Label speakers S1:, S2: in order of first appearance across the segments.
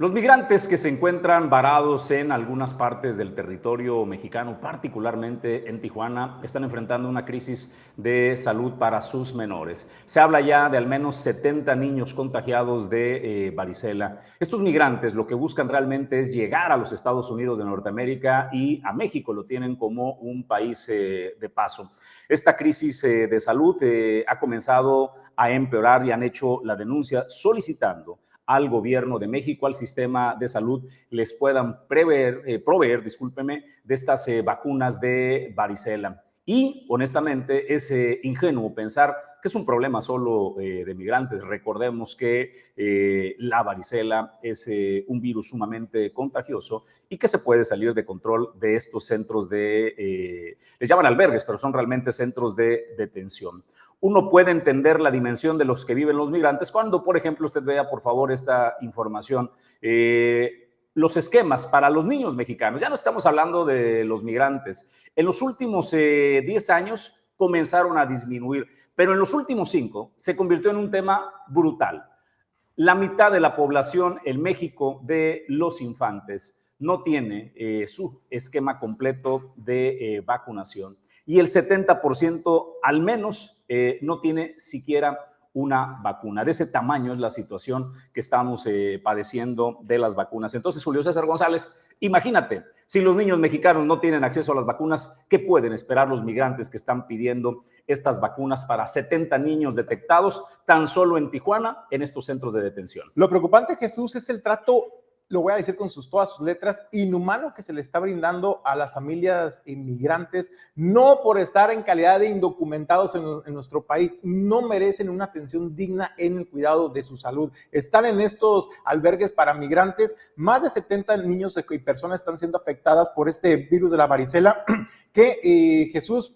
S1: Los migrantes que se encuentran varados en algunas partes del territorio mexicano, particularmente en Tijuana, están enfrentando una crisis de salud para sus menores. Se habla ya de al menos 70 niños contagiados de varicela. Estos migrantes lo que buscan realmente es llegar a los Estados Unidos de Norteamérica y a México lo tienen como un país de paso. Esta crisis de salud ha comenzado a empeorar y han hecho la denuncia solicitando al gobierno de México, al sistema de salud, les puedan proveer de estas vacunas de varicela. Y honestamente es ingenuo pensar que es un problema solo de migrantes. Recordemos que la varicela es un virus sumamente contagioso y que se puede salir de control de estos centros les llaman albergues, pero son realmente centros de detención. Uno puede entender la dimensión de los que viven los migrantes cuando, por ejemplo, usted vea, por favor, esta información. Los esquemas para los niños mexicanos, ya no estamos hablando de los migrantes, en los últimos 10 años comenzaron a disminuir, pero en los últimos 5 se convirtió en un tema brutal. La mitad de la población en México de los infantes no tiene su esquema completo de vacunación y el 70% al menos no tiene siquiera una vacuna. De ese tamaño es la situación que estamos padeciendo de las vacunas. Entonces, Julio César González, imagínate, si los niños mexicanos no tienen acceso a las vacunas, ¿qué pueden esperar los migrantes que están pidiendo estas vacunas para 70 niños detectados tan solo en Tijuana, en estos centros de detención?
S2: Lo preocupante, Jesús, es el trato, lo voy a decir con todas sus letras, inhumano que se le está brindando a las familias inmigrantes, no por estar en calidad de indocumentados en nuestro país, no merecen una atención digna en el cuidado de su salud. Están en estos albergues para migrantes, más de 70 niños y personas están siendo afectadas por este virus de la varicela, que Jesús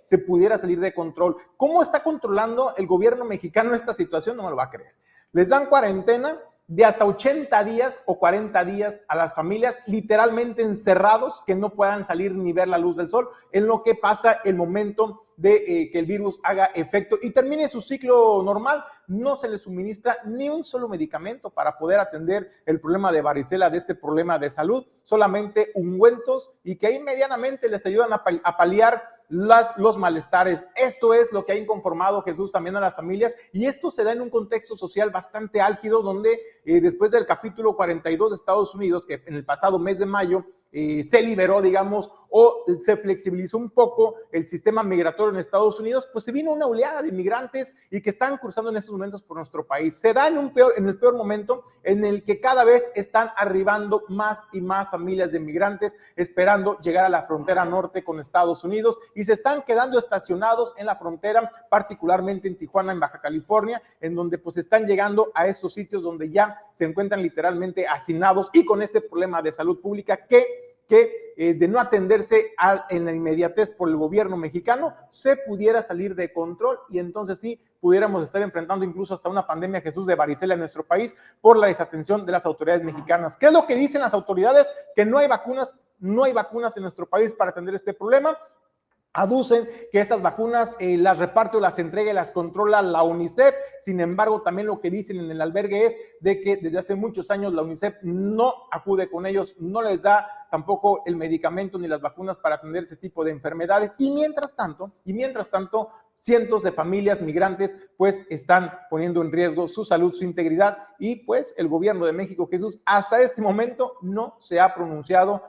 S2: se pudiera salir de control. ¿Cómo está controlando el gobierno mexicano esta situación? No me lo va a creer. Les dan cuarentena de hasta 80 días o 40 días a las familias, literalmente encerrados, que no puedan salir ni ver la luz del sol, en lo que pasa el momento de que el virus haga efecto y termine su ciclo normal. No se les suministra ni un solo medicamento para poder atender el problema de varicela, de este problema de salud, solamente ungüentos y que ahí medianamente les ayudan a paliar los malestares. Esto es lo que ha inconformado Jesús también a las familias, y esto se da en un contexto social bastante álgido, donde después del capítulo 42 de Estados Unidos, que en el pasado mes de mayo se liberó, digamos, o se flexibilizó un poco el sistema migratorio en Estados Unidos, pues se vino una oleada de inmigrantes y que están cruzando en estos momentos por nuestro país. Se da en el peor momento en el que cada vez están arribando más y más familias de inmigrantes esperando llegar a la frontera norte con Estados Unidos, y se están quedando estacionados en la frontera, particularmente en Tijuana, en Baja California, en donde pues están llegando a estos sitios donde ya se encuentran literalmente hacinados y con este problema de salud pública que de no atenderse en la inmediatez por el gobierno mexicano, se pudiera salir de control, y entonces sí pudiéramos estar enfrentando incluso hasta una pandemia, Jesús, de varicela en nuestro país por la desatención de las autoridades mexicanas. ¿Qué es lo que dicen las autoridades? Que no hay vacunas en nuestro país para atender este problema. Aducen que estas vacunas las reparte o las entrega y las controla la UNICEF. Sin embargo, también lo que dicen en el albergue es de que desde hace muchos años la UNICEF no acude con ellos, no les da tampoco el medicamento ni las vacunas para atender ese tipo de enfermedades. Y mientras tanto, cientos de familias migrantes pues están poniendo en riesgo su salud, su integridad, y pues el gobierno de México, Jesús, hasta este momento no se ha pronunciado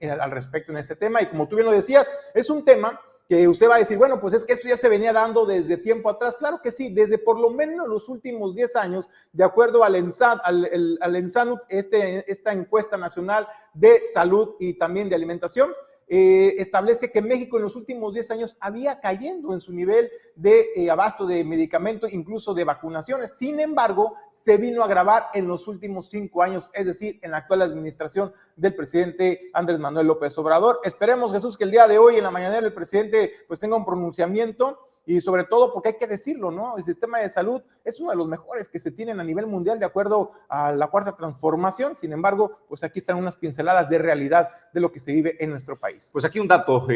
S2: al respecto en este tema. Y como tú bien lo decías, es un tema que usted va a decir, bueno, pues es que esto ya se venía dando desde tiempo atrás. Claro que sí, desde por lo menos los últimos 10 años, de acuerdo al ENSANUT, esta encuesta nacional de salud y también de alimentación, establece que México en los últimos 10 años había cayendo en su nivel de abasto de medicamentos, incluso de vacunaciones. Sin embargo, se vino a agravar en los últimos 5 años, es decir, en la actual administración del presidente Andrés Manuel López Obrador. Esperemos, Jesús, que el día de hoy en la mañanera el presidente pues tenga un pronunciamiento, y sobre todo porque hay que decirlo, ¿no? El sistema de salud es uno de los mejores que se tienen a nivel mundial de acuerdo a la Cuarta Transformación. Sin embargo, pues aquí están unas pinceladas de realidad de lo que se vive en nuestro país.
S1: Pues aquí un dato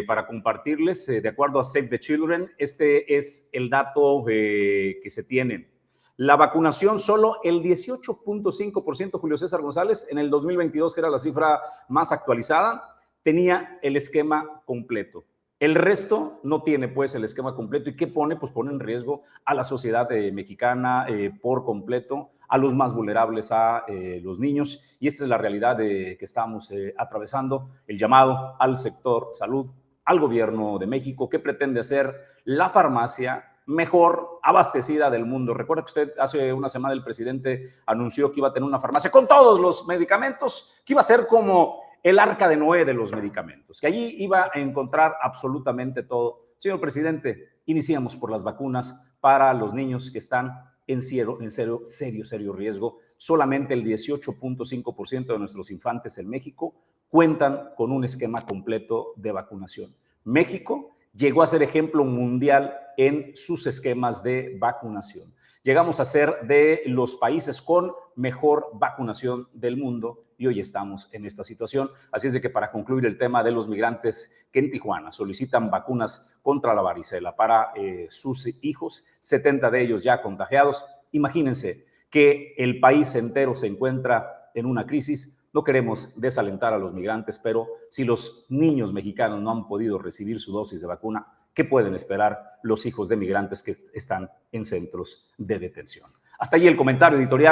S1: para compartirles, de acuerdo a Save the Children, este es el dato que se tiene. La vacunación, solo el 18.5%, Julio César González, en el 2022, que era la cifra más actualizada, tenía el esquema completo. El resto no tiene, pues, el esquema completo. ¿Y qué pone? Pues pone en riesgo a la sociedad mexicana por completo, a los más vulnerables, a los niños. Y esta es la realidad que estamos atravesando. El llamado al sector salud, al gobierno de México, que pretende hacer la farmacia mejor abastecida del mundo. Recuerda que usted hace una semana el presidente anunció que iba a tener una farmacia con todos los medicamentos, que iba a ser como el arca de Noé de los medicamentos, que allí iba a encontrar absolutamente todo. Señor presidente, iniciamos por las vacunas para los niños que están en serio riesgo. Solamente el 18.5% de nuestros infantes en México cuentan con un esquema completo de vacunación. México llegó a ser ejemplo mundial en sus esquemas de vacunación. Llegamos a ser de los países con mejor vacunación del mundo y hoy estamos en esta situación. Así es de que, para concluir el tema de los migrantes que en Tijuana solicitan vacunas contra la varicela para sus hijos, 70 de ellos ya contagiados. Imagínense que el país entero se encuentra en una crisis. No queremos desalentar a los migrantes, pero si los niños mexicanos no han podido recibir su dosis de vacuna, ¿qué pueden esperar los hijos de migrantes que están en centros de detención? Hasta allí el comentario editorial.